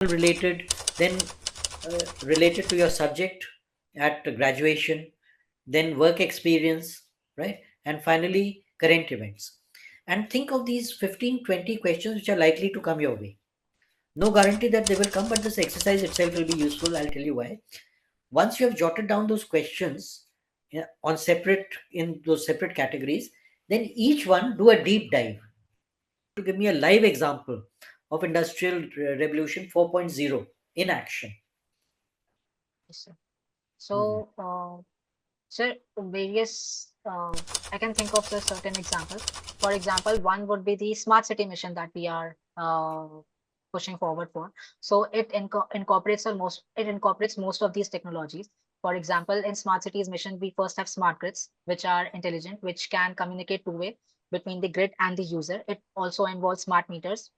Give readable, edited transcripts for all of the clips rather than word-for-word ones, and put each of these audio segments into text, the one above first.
related, then related to your subject at graduation, then work experience, right? And finally, current events. And think of these 15, 20 questions which are likely to come your way. No guarantee that they will come, but this exercise itself will be useful. I'll tell you why. Once you have jotted down those questions, yeah, on separate in those separate categories, then each one do a deep dive to give me a live example of Industrial Revolution 4.0 in action. Yes, sir. Mhm. So, sir, various, I can think of a certain example. For example, one would be the smart city mission that we are pushing forward for. So it incorporates most of these technologies. For example, in smart cities mission, we first have smart grids, which are intelligent, which can communicate two-way between the grid and the user. It also involves smart meters.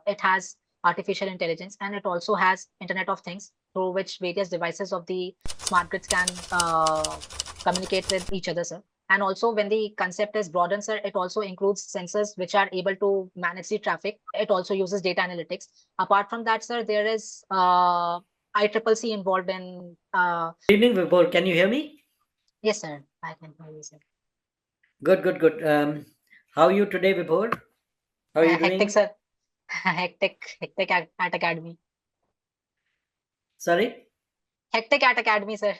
It has artificial intelligence, and it also has Internet of Things, through which various devices of the smart grids can communicate with each other, sir. And also, when the concept is broadened, sir, it also includes sensors which are able to manage the traffic. It also uses data analytics. Apart from that, sir, there is ICCC involved in. Good evening, Vibhore. Can you hear me? Yes, sir. I can hear you, sir. Good, good, good. How are you today, Vibhore? How are you Hectic, doing? sir. Hectic at academy. Sorry? Hectic at academy, sir.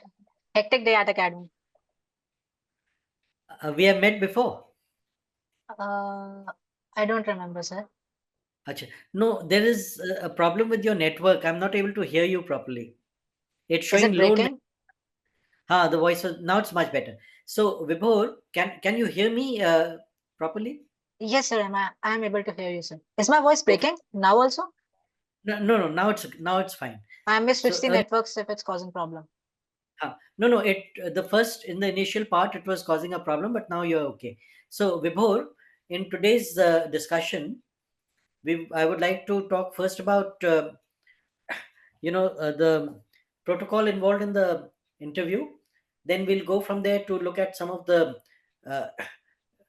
Hectic day at academy. We have met before. Uh, I don't remember, sir. Acha. No, there is a problem with your network. I'm not able to hear you properly. It's Is showing it low. breaking? The voice was now it's much better. So, Vibhor, can you hear me properly? Yes, sir. I am able to hear you, sir. Is my voice Okay. breaking now also? No, no, no. Now it's fine. I may switch So, the networks if it's causing problem. no, no. It the first in the initial part it was causing a problem, but now you're okay. So, Vibhor, in today's discussion, I would like to talk first about the protocol involved in the interview. Then we'll go from there to look at some of the uh,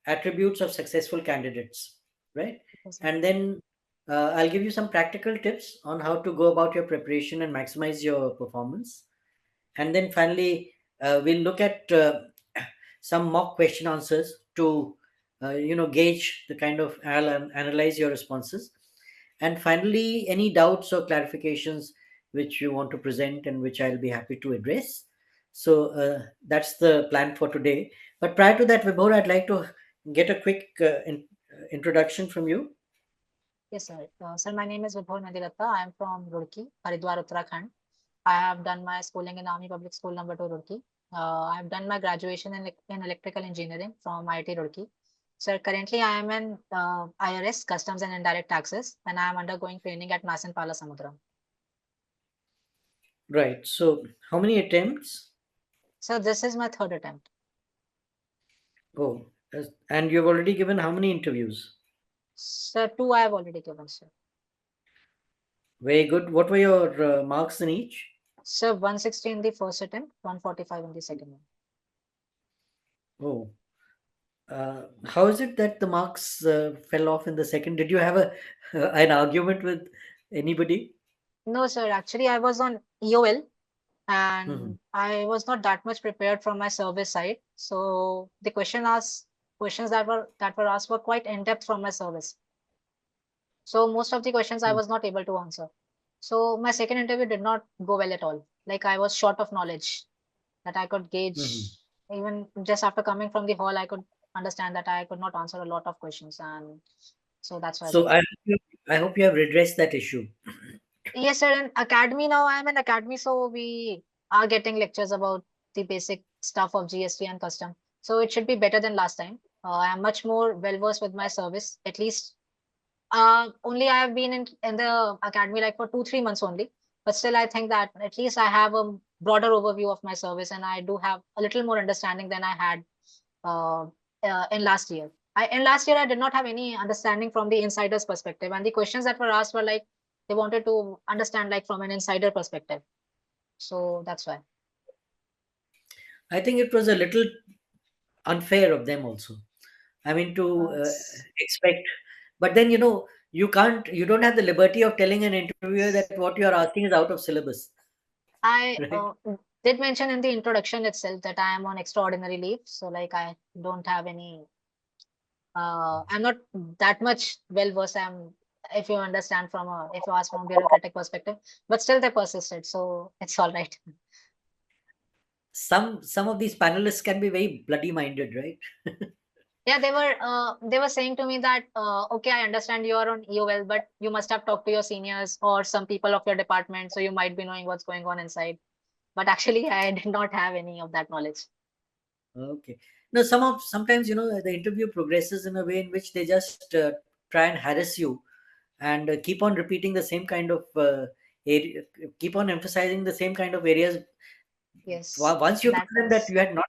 attributes of successful candidates, right? Yes, sir. And then I'll give you some practical tips on how to go about your preparation and maximize your performance. And then finally, we'll look at some mock question answers to gauge the kind of analyze your responses. And finally, any doubts or clarifications which you want to present and which I'll be happy to address. So that's the plan for today. But prior to that, Vibhor, I'd like to get a quick introduction from you. Yes, sir. Sir, my name is Vibhore Mendiratta. I am from Roorkee, Haridwar, Uttarakhand. I have done my schooling in Army Public School number 2, Roorkee. I have done my graduation in electrical engineering from IIT Roorkee. Sir, currently I am in IRS, Customs and Indirect Taxes, and I am undergoing training at Masan Pala Samudram. Right. So, how many attempts? So this is my third attempt. Oh, and you've already given how many interviews? Sir, two I have already given, sir. Very good. What were your marks in each? Sir, 160 in the first attempt, 145 in the second one. Oh, how is it that the marks fell off in the second? Did you have a an argument with anybody? No, sir. Actually, I was on EOL Mhm. and I was not that much prepared from my service side. So the questions that were asked were quite in depth from my service. So most of the questions I was not able to answer. So my second interview did not go well at all. Like I was short of knowledge that I could Mhm. gauge. Even just after coming from the hall, I could understand that I could not answer a lot of questions, and so that's why, So sir. I hope you have redressed that issue. Yes, sir. In academy now, I'm in academy, so we are getting lectures about the basic stuff of GST and custom. So it should be better than last time. I'm much more well versed with my service. At least, only I have been in the academy like for 2 3 months only. But still, I think that at least I have a broader overview of my service, and I do have a little more understanding than I had uh, in last year. In last year, I did not have any understanding from the insider's perspective, and the questions that were asked were like they wanted to understand like from an insider perspective. So that's why. I think it was a little unfair of them also. I mean, to Uh, s- expect, but then You don't have the liberty of telling an interviewer that what you're asking is out of syllabus. I Right? did mention in the introduction itself that I am on extraordinary leave, so like I don't have any. I'm not that much well versed. If you understand from a, if you ask from a bureaucratic perspective, but still they persisted, so it's all right. Some of these panelists can be very bloody minded, right? Yeah, they were saying to me that okay, I understand you are on EOL, but you must have talked to your seniors or some people of your department, so you might be knowing what's going on inside. But actually, I did not have any of that knowledge. Okay. No, sometimes the interview progresses in a way in which they just try and harass you and keep on repeating the same kind of area, keep on emphasizing the same kind of areas. Yes, Once you that told them that is you had not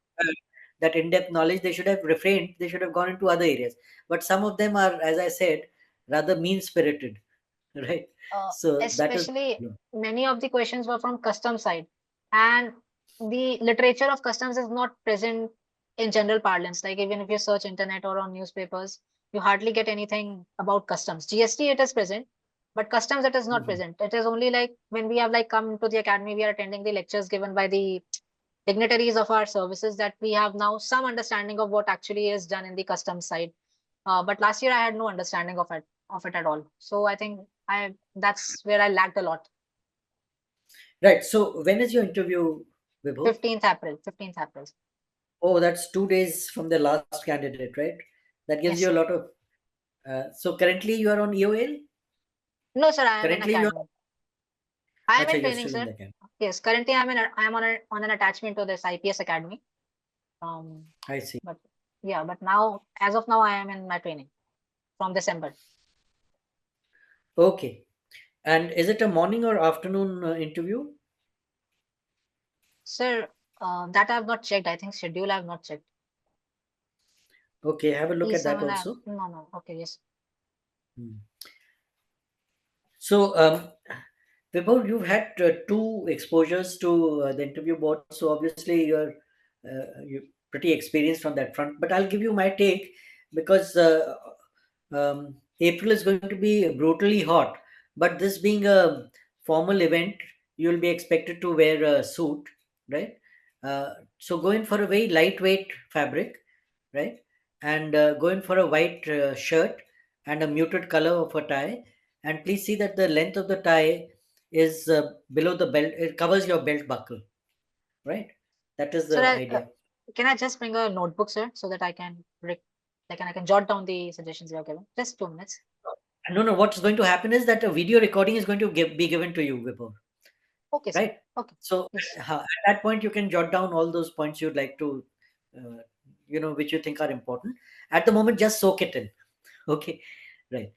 that in-depth knowledge, they should have refrained. They should have gone into other areas. But some of them are, as I said, rather mean-spirited, right? So that is. especially many of the questions were from custom side, and the literature of customs is not present in general parlance. Like even if you search internet or on newspapers, you hardly get anything about customs. GST it is present, but customs it is not Mhm. present. It is only like when we have like come to the academy, we are attending the lectures given by the dignitaries of our services, that we have now some understanding of what actually is done in the customs side. But last year I had no understanding of it at all. So I think I that's where I lacked a lot. Right. So when is your interview, Vibhor? 15th April, 15th April. Oh, that's 2 days from the last candidate, right? That gives you Yes, a sir. lot of. So currently you are on EOL. No, sir, I am in Currently you are. academy. I am Acha, in you're training, still in sir. the camp. Yes, currently I am on an attachment to this IPS academy. Um, I see. but yeah, but now as of now I am in my training from December. Okay. And is it a morning or afternoon interview? Sir, that I have not checked. I think schedule I have not checked. Okay, have a look at that E7 I have, also. no. Okay, yes. Hmm. So, Vibhor, you've had two exposures to the interview board, so obviously you're pretty experienced on that front. But I'll give you my take because April is going to be brutally hot. But this being a formal event, you'll be expected to wear a suit, right? So go in for a very lightweight fabric, right? And go in for a white shirt and a muted color of a tie. And please see that the length of the tie is below the belt. It covers your belt buckle, right? That is Sir, the idea. can I just bring a notebook, sir, so that I can like and I can jot down the suggestions you have given? Just 2 minutes. No, no. What's going to happen is that a video recording is going to be given to you, Vipul, Okay, sir. right? Okay. So Yes. at that point, you can jot down all those points you'd like to, uh, which you think are important. At the moment, just soak it in. Okay, right.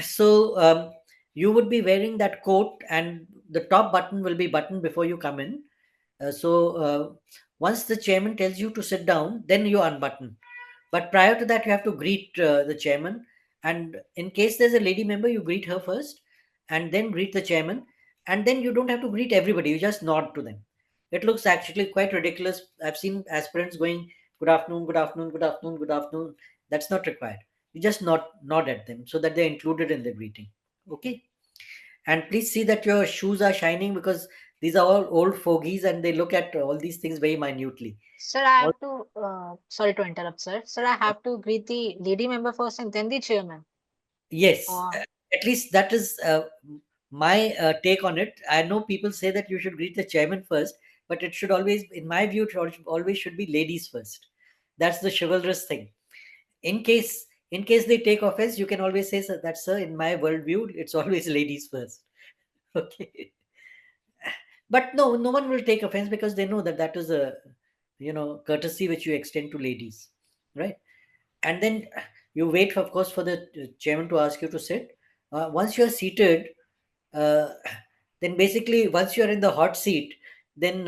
So you would be wearing that coat, and the top button will be buttoned before you come in. So once the chairman tells you to sit down, then you unbutton. But prior to that, you have to greet the chairman. And in case there's a lady member, you greet her first and then greet the chairman. And then you don't have to greet everybody, you just nod to them. It looks actually quite ridiculous. I've seen aspirants going, good afternoon, good afternoon, good afternoon, good afternoon. That's not required. You just nod at them so that they're included in the greeting. Okay. And please see that your shoes are shining because these are all old fogies and they look at all these things very minutely. Sir, I have to sorry to interrupt, sir. Sir, I have to greet the lady member first and then the chairman. Yes, Or at least that is my take on it. I know people say that you should greet the chairman first, but it should always, in my view, always should be ladies first. That's the chivalrous thing. In case they take offense, you can always say, "Sir, that sir, in my worldview, it's always ladies first." Okay, but no one will take offense because they know that that is a courtesy which you extend to ladies, right? And then you wait, of course, for the chairman to ask you to sit. Once you are seated, uh, then basically once you are in the hot seat, then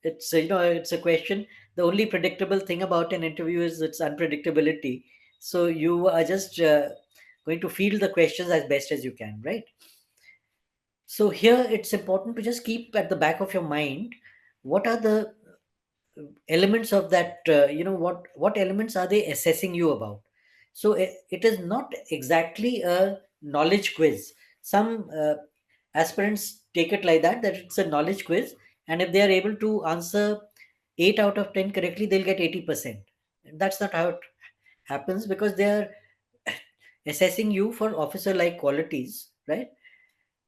it's a question. The only predictable thing about an interview is its unpredictability. So you are just going to field the questions as best as you can, right? So here it's important to just keep at the back of your mind what are the elements of that, what elements are they assessing you about. So it is not exactly a knowledge quiz. Some aspirants take it like that, that it's a knowledge quiz, and if they are able to answer 8 out of 10 correctly, they'll get 80%. That's not how it happens, because they are assessing you for officer like qualities, right?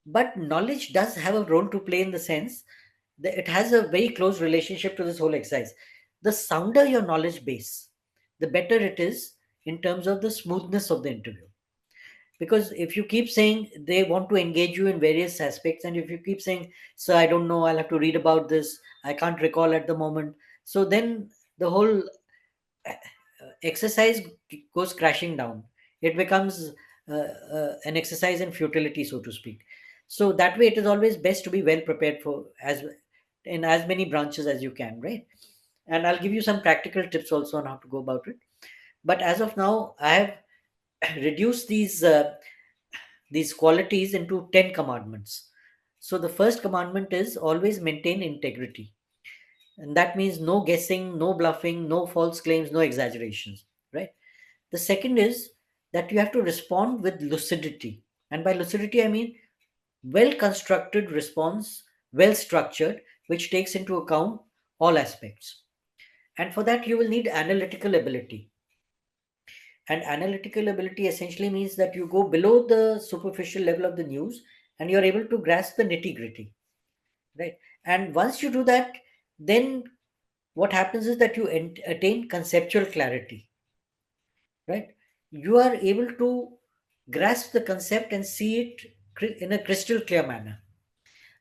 But knowledge does have a role to play, in the sense that it has a very close relationship to this whole exercise. The sounder your knowledge base, the better it is in terms of the smoothness of the interview. Because if you keep saying they want to engage you in various aspects, and if you keep saying, sir, I don't know, I'll have to read about this, I can't recall at the moment, so then the whole exercise goes crashing down. It becomes an exercise in futility, so to speak. So that way, it is always best to be well prepared for as in as many branches as you can, right? And I'll give you some practical tips also on how to go about it. But as of now, I have reduced these qualities into 10 commandments. So the first commandment is always maintain integrity. And that means no guessing, no bluffing, no false claims, no exaggerations, right? The second is that you have to respond with lucidity. And by lucidity, I mean well constructed response, well structured, which takes into account all aspects. And for that, you will need analytical ability. And analytical ability essentially means that you go below the superficial level of the news and you're able to grasp the nitty gritty, right? And once you do that, then what happens is that you attain conceptual clarity, right? You are able to grasp the concept and see it in a crystal clear manner.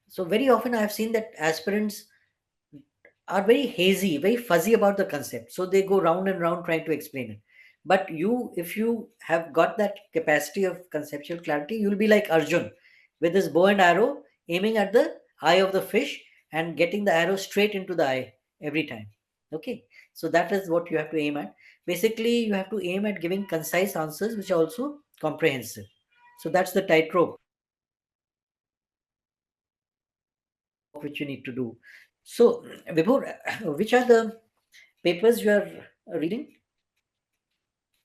So, very often I have seen that aspirants are very hazy, very fuzzy about the concept. So they go round and round trying to explain it. But you, if you have got that capacity of conceptual clarity, you'll be like Arjun with his bow and arrow aiming at the eye of the fish and getting the arrow straight into the eye every time. Okay. So that is what you have to aim at. Basically, you have to aim at giving concise answers which are also comprehensive. So that's the tightrope which you need to do. So, Vibhor, which are the papers you are reading?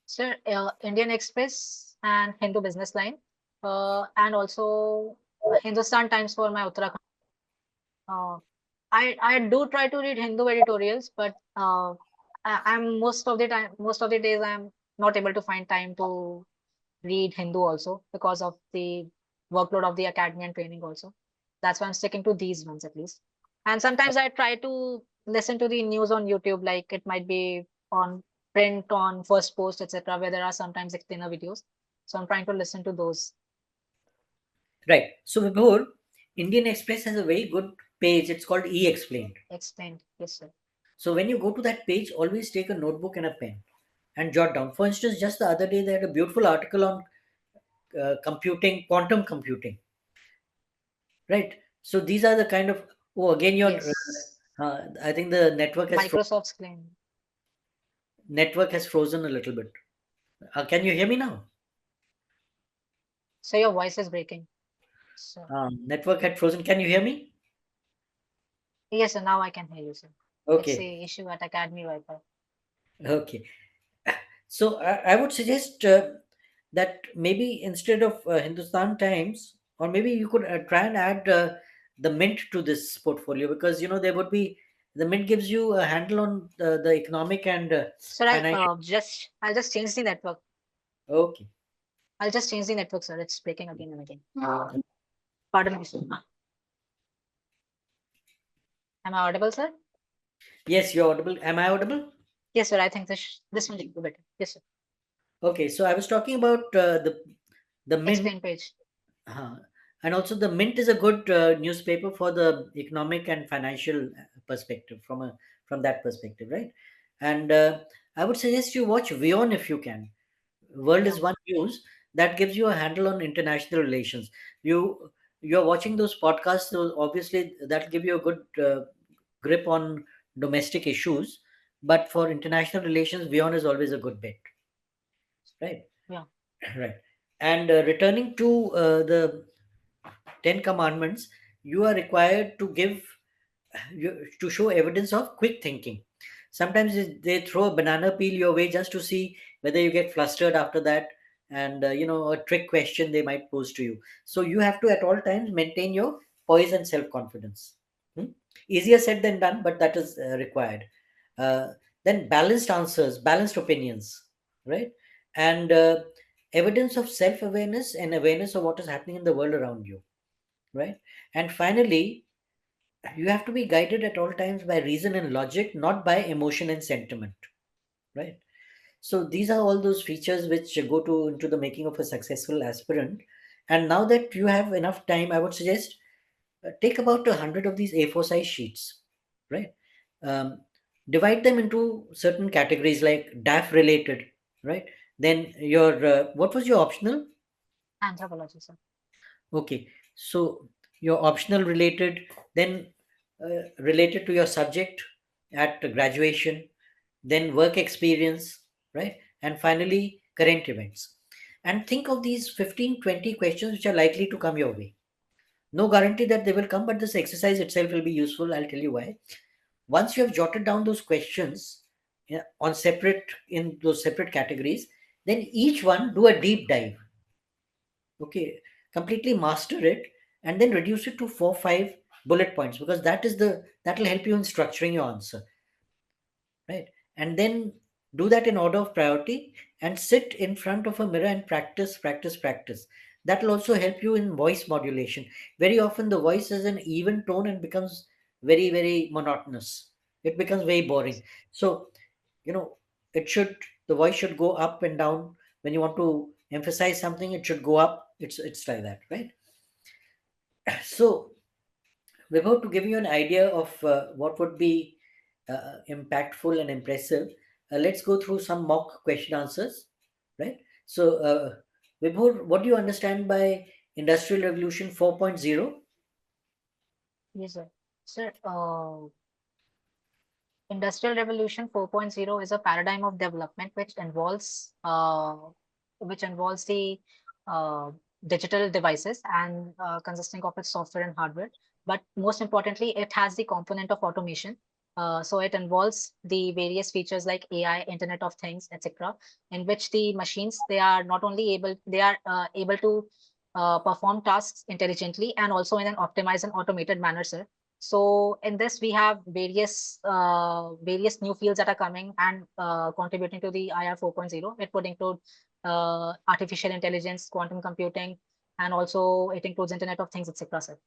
Sir, Indian Express and Hindu Business Line, and also Hindustan Times for my Uttarakhand. Uh, I do try to read Hindu editorials, but I'm most of the days I'm not able to find time to read Hindu also because of the workload of the academy and training also. That's why I'm sticking to these ones at least. And sometimes I try to listen to the news on YouTube, like it might be on print, on first post, etc., where there are sometimes explainer videos. So I'm trying to listen to those. Right. So, Vibhor, Indian Express has a very good page. It's called E Explained. Explained. Yes, sir. So, when you go to that page, always take a notebook and a pen and jot down. For instance, just the other day, they had a beautiful article on computing, quantum computing. Right. So, these are the kind of. Oh, again, your. Yes. I think the Microsoft's claim. network has frozen a little bit. Can you hear me now? So your voice is breaking. So Network had frozen. Can you hear me? yes, sir, now I can hear you, sir. It's Okay. a issue at Academy Wi-Fi. Okay. So I would suggest that maybe instead of Hindustan Times, or maybe you could try and add the Mint to this portfolio, because there would be the Mint gives you a handle on the economic and Sir, financial. I'll just change the network. Okay. I'll just change the network, sir. It's breaking again and again. Pardon me, sir. Am I audible, sir? Yes, you're audible. Am I audible? Yes, sir. I think this one will be better. Yes, sir. Okay. So I was talking about the Mint. Explain page. Uh, and also, the Mint is a good newspaper for the economic and financial perspective, from that perspective, right? And I would suggest you watch Vion if you can. World Yeah, is One News, that gives you a handle on international relations. You're watching those podcasts, so obviously that'll give you a good grip on domestic issues. But for international relations, Vion is always a good bet, right? yeah. Right. And returning to the Ten Commandments, you are required to to show evidence of quick thinking. Sometimes they throw a banana peel your way just to see whether you get flustered after that, and a trick question they might pose to you. So you have to at all times maintain your poise and self confidence. Hmm? Easier said than done, but that is required. uh, then balanced answers, balanced opinions, right? And evidence of self awareness and awareness of what is happening in the world around you, right? And finally, you have to be guided at all times by reason and logic, not by emotion and sentiment, right? So these are all those features which go to into the making of a successful aspirant. And now that you have enough time, I would suggest take about 100 of these A4 size sheets, right? Um, Divide them into certain categories like DAF related, right? Then your what was your optional? Anthropology, sir. Okay, so your optional related, then related to your subject at graduation, then work experience, right? And finally, current events. And think of these 15, 20 questions which are likely to come your way. No guarantee that they will come, but this exercise itself will be useful. I'll tell you why. Once you have jotted down those questions, yeah, on separate in those separate categories, then each one do a deep dive. Okay, completely master it, and then reduce it to 4 5 bullet points, because that will help you in structuring your answer, right? And then do that in order of priority, and sit in front of a mirror and practice, practice, practice. That will also help you in voice modulation. Very often the voice is an even tone and becomes very, very monotonous. It becomes very boring. So you know it should the voice should go up and down. When you want to emphasize something, it should go up. It's like that, right? So we're about to give you an idea of what would be impactful and impressive. Let's go through some mock question answers, right? So, Vibhor, what do you understand by Industrial Revolution 4.0? Yes, sir. Sir, Industrial Revolution 4.0 is a paradigm of development which involves the uh, digital devices and consisting of its software and hardware. But most importantly, it has the component of automation. So it involves the various features like AI, Internet of Things, etc., in which the machines they are not only able to perform tasks intelligently and also in an optimized and automated manner, sir. So in this, we have various new fields that are coming and contributing to the IR 4.0. It would include artificial intelligence, quantum computing, and also it includes Internet of Things, etc. Sir.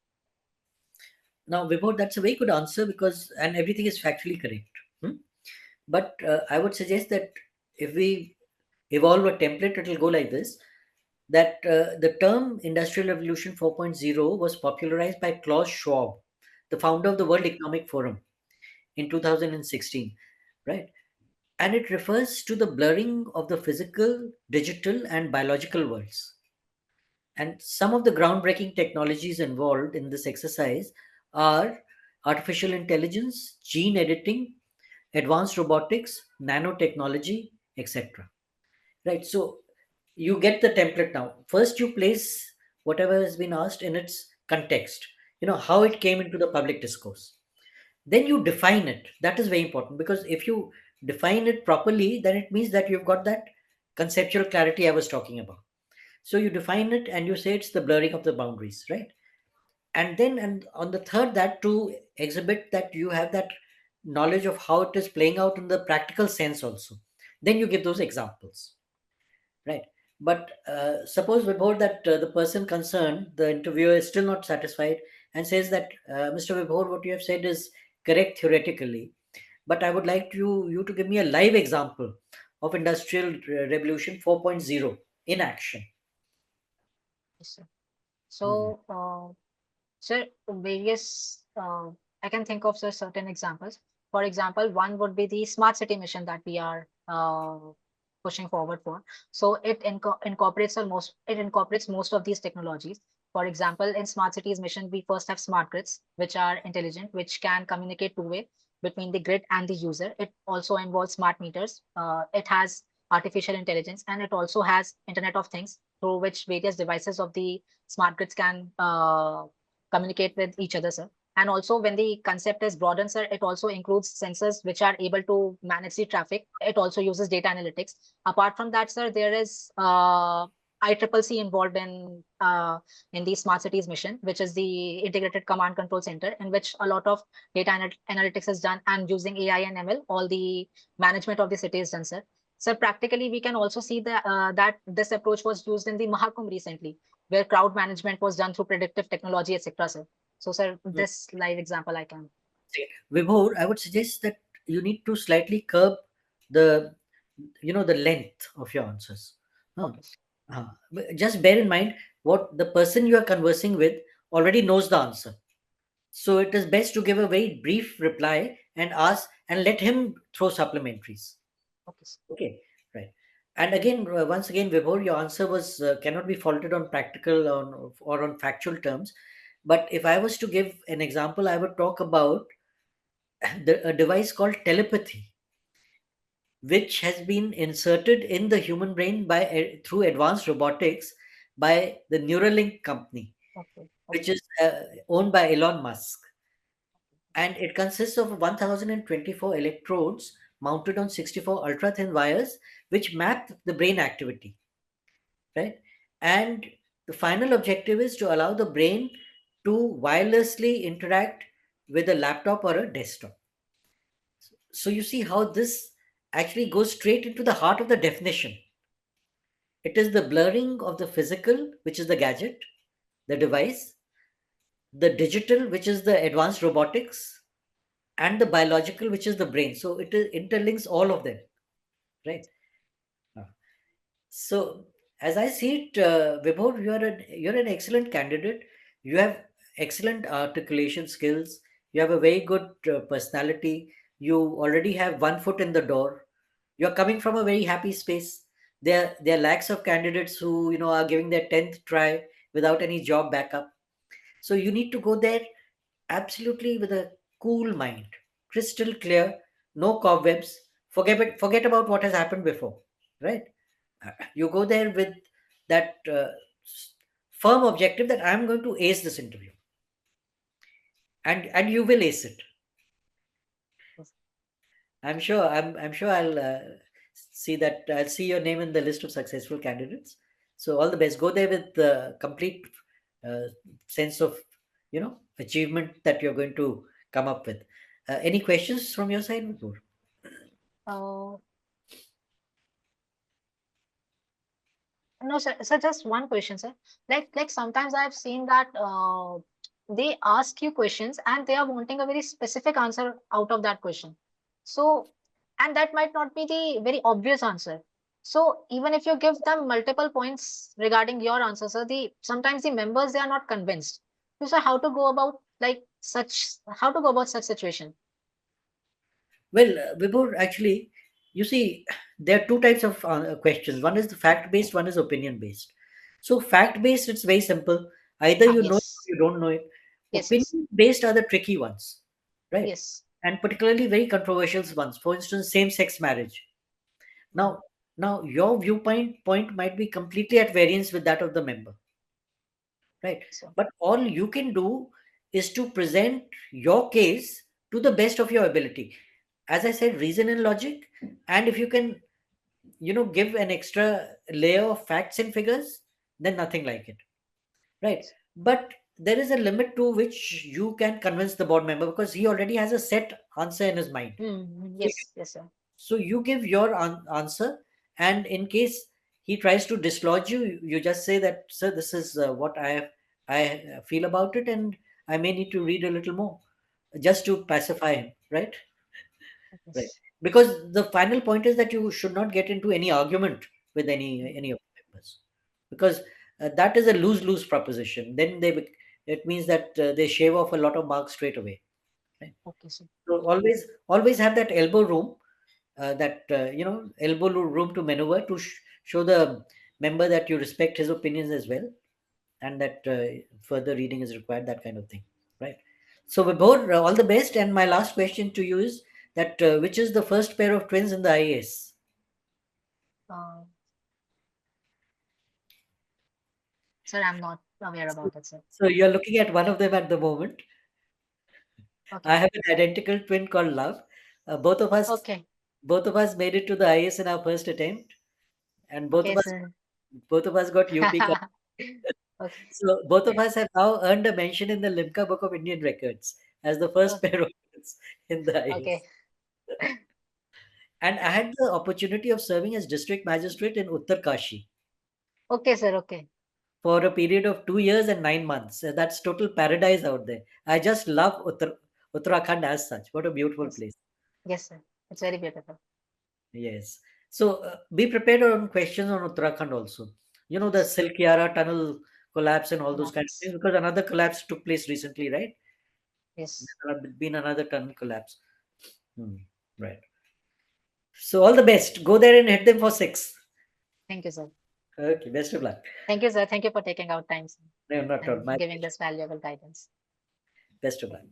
Now, Vibhor, that's a very good answer, because and everything is factually correct. Hmm? But I would suggest that if we evolve a template, it will go like this: that the term Industrial Revolution 4.0 was popularized by Klaus Schwab, the founder of the World Economic Forum, in 2016, right? And it refers to the blurring of the physical, digital, and biological worlds. And some of the groundbreaking technologies involved in this exercise are artificial intelligence, gene editing, advanced robotics, nanotechnology, etc. Right? So you get the template now. First, you place whatever has been asked in its context, how it came into the public discourse. Then you define it. That is very important, because if you define it properly, then it means that you've got that conceptual clarity I was talking about. So you define it and you say it's the blurring of the boundaries, right? And on the third, that to exhibit that you have that knowledge of how it is playing out in the practical sense also. Then you give those examples, right? But suppose, Vibhor, that the person concerned, the interviewer, is still not satisfied and says that, Mr. Vibhor, what you have said is correct theoretically, but I would like you to give me a live example of Industrial Revolution 4.0 in action. Yes, sir. Mhm. So, sir, I can think of certain examples. For example, one would be the smart city mission that we are pushing forward for. So it incorporates most of these technologies. For example, in smart cities mission, we first have smart grids, which are intelligent, which can communicate two-way between the grid and the user. It also involves smart meters. It has artificial intelligence, and it also has Internet of Things, through which various devices of the smart grids can communicate with each other, sir. And also, when the concept is broadened, sir, it also includes sensors which are able to manage the traffic. It also uses data analytics. Apart from that, sir, there is ICCC involved in the smart cities mission, which is the integrated command control center, in which a lot of data analytics is done, and using AI and ML, all the management of the city is done, sir. So practically, we can also see that this approach was used in the Mahakumbh recently, where crowd management was done through predictive technology, etc., sir. So, sir, this live example I can. Vibhor, I would suggest that you need to slightly curb the, the length of your answers. Huh. Okay. But just bear in mind what the person you are conversing with already knows the answer. So it is best to give a very brief reply and ask and let him throw supplementaries. Okay, sir. Okay, right. And again, once again, Vibhor, your answer was cannot be faulted on practical or on factual terms. But if I was to give an example, I would talk about a device called telepathy, which has been inserted in the human brain through advanced robotics by the Neuralink company, Okay. which Okay. is owned by Elon Musk. And it consists of 1024 electrodes mounted on 64 ultra thin wires, which map the brain activity, right? And the final objective is to allow the brain to wirelessly interact with a laptop or a desktop. So you see how this actually goes straight into the heart of the definition. It is the blurring of the physical, which is the gadget, the device, the digital, which is the advanced robotics, and the biological, which is the brain. So interlinks all of them, right? Uh, So, as I see it, Vibhor, you're an excellent candidate. You have excellent articulation skills. You have a very good personality. You already have one foot in the door. You're coming from a very happy space. There are lakhs of candidates who are giving their 10th try without any job backup. So you need to go there absolutely with a cool mind, crystal clear, no cobwebs. Forget about what has happened before, right? You go there with that firm objective that I'm going to ace this interview, and you will ace it. Yes. I'm sure I'll see your name in the list of successful candidates. So all the best. Go there with the complete uh, sense of achievement that you're going to come up with. Any questions from your side, Vibhor? Uh, no, sir. So just one question, sir. Like sometimes I've seen that they ask you questions and they are wanting a very specific answer out of that question. So, and that might not be the very obvious answer. So even if you give them multiple points regarding your answer, sir, the sometimes the members they are not convinced. So how to go about how to go about such situation? Well, Vibhor, actually, you see, there are two types of questions. One is the fact based, one is opinion based. So, fact based, it's very simple. Either Ah, you know it or yes, you don't know it. yes, yes, Opinion based are the tricky ones, right? yes. And particularly very controversial ones. For instance, same sex marriage. Mm, Now, your viewpoint point might be completely at variance with that of the member, right? so But all you can do is to present your case to the best of your ability. As I said, reason and logic. And if you can give an extra layer of facts and figures, then nothing like it, right? But there is a limit to which you can convince the board member because he already has a set answer in his mind. So yes, yes, sir. you give your answer, and in case he tries to dislodge you, you just say that, sir, this is what I feel about it, and I may need to read a little more just to pacify him, right? Right. Yes. Because the final point is that you should not get into any argument with any of the members, because that is a lose-lose proposition. Then it means that they shave off a lot of marks straight away. Right. Okay, sir. So always have that elbow room, that elbow room to maneuver to show the member that you respect his opinions as well, and that further reading is required. That kind of thing, right? So Vibhor, all the best. And my last question to you is that which is the first pair of twins in the IAS? Uh, sir, I'm not aware So, about it, sir. so you're looking at one of them at the moment. I Okay. have an identical twin called Love. Both of us Okay. both of us made it to the IAS in our first attempt, and both Okay, of us sir. Both of us got UP. Okay. So both of Yeah. us have now earned a mention in the Limca Book of Indian Records as the first Oh, pair of us in the okay. IAS. And I had the opportunity of serving as district magistrate in Uttarkashi Okay, sir. Okay. for a period of 2 years and 9 months. That's total paradise out there. I just love Uttarakhand as such. What a beautiful Yes. place. Yes, sir. It's very beautiful. Yes. So be prepared on questions on Uttarakhand also. You know, the Yes. Silkyara tunnel collapse and all those kind of Collapse. things, because another collapse took place recently, right? Yes. There have been another tunnel collapse. Hmm. Right. So all the best. Go there and hit them for six. Thank you, sir. Okay. Best of luck. Thank you, sir. Thank you for taking out time, sir, No, not at all. and My giving pleasure. this valuable guidance. Best of luck.